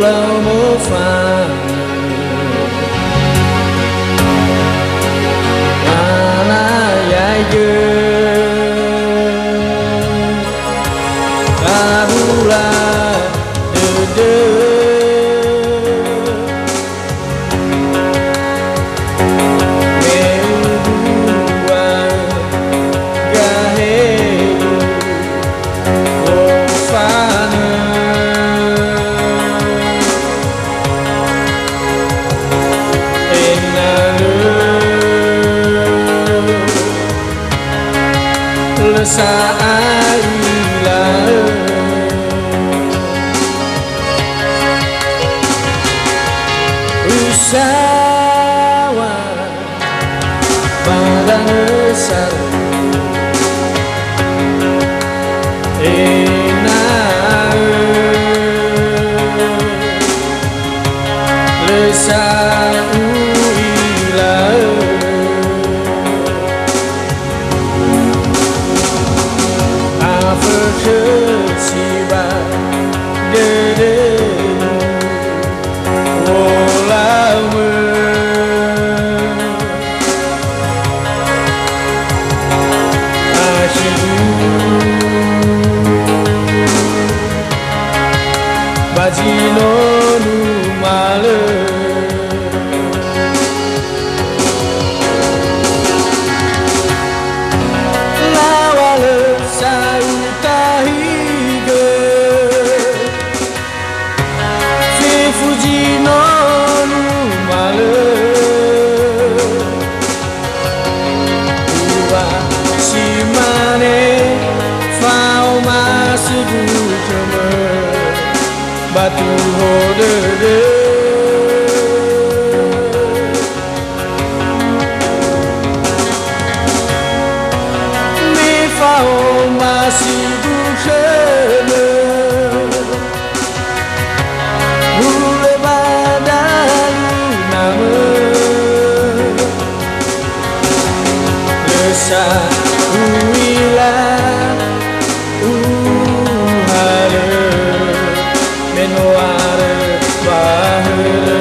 Ulau Mofanö Mana yaye Kabula dede sa Ulau usawa pada besar enak lesa Ulau Kesiba dede Ulau Ashidu Bajino numale Lawale Fujino numale Uwa shimane fao masigu keme Batu hodede Mi fao masigu keme Lesa Ulau Uhare Menoare Bahere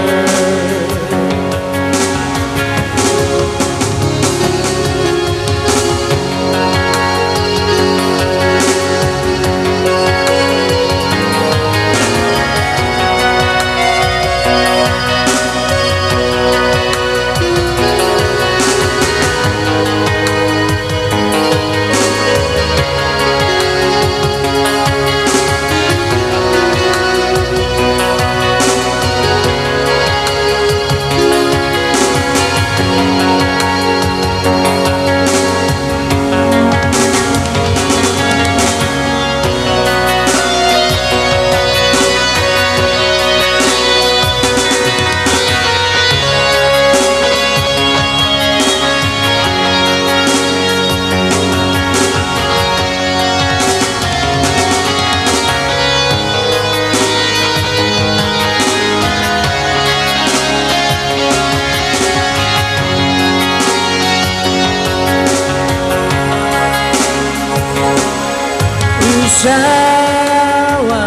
Usawa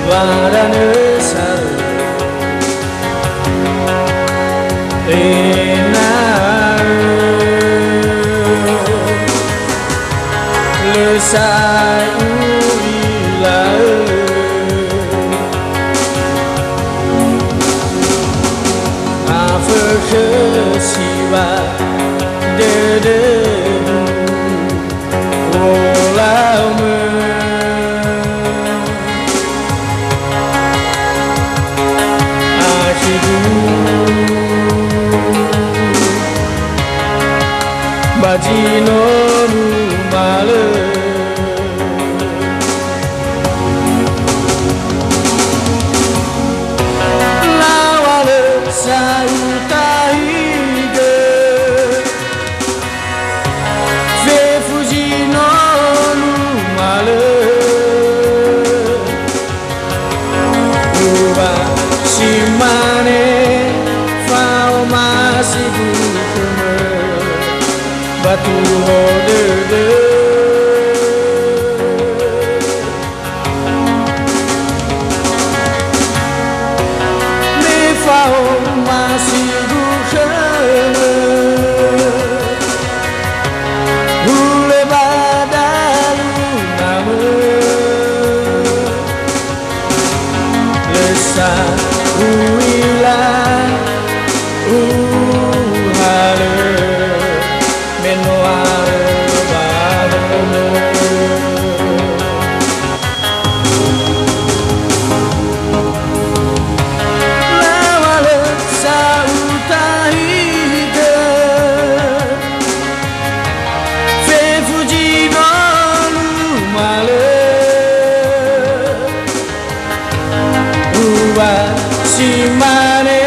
badan besar enak lesa Ulau Afe kesiba dede Ulau Ashidu Bajino numale Lawale sautahide Ve Fujino numale Uwa shimane fao masigu keme Batu hodede sa uila uhale menoare badone lawale sa utahide fe fuji no lumale Simane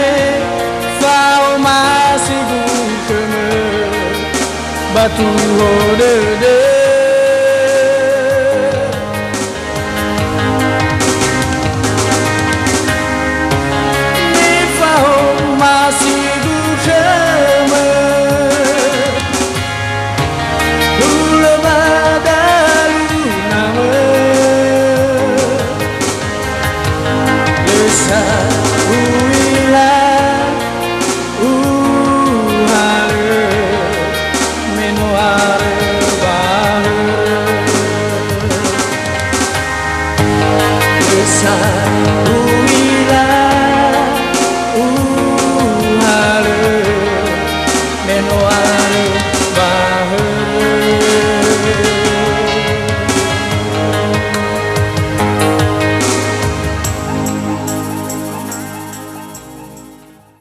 fao masih bukan batu hodede ni fao masih bukan Ulau badalu nama Heza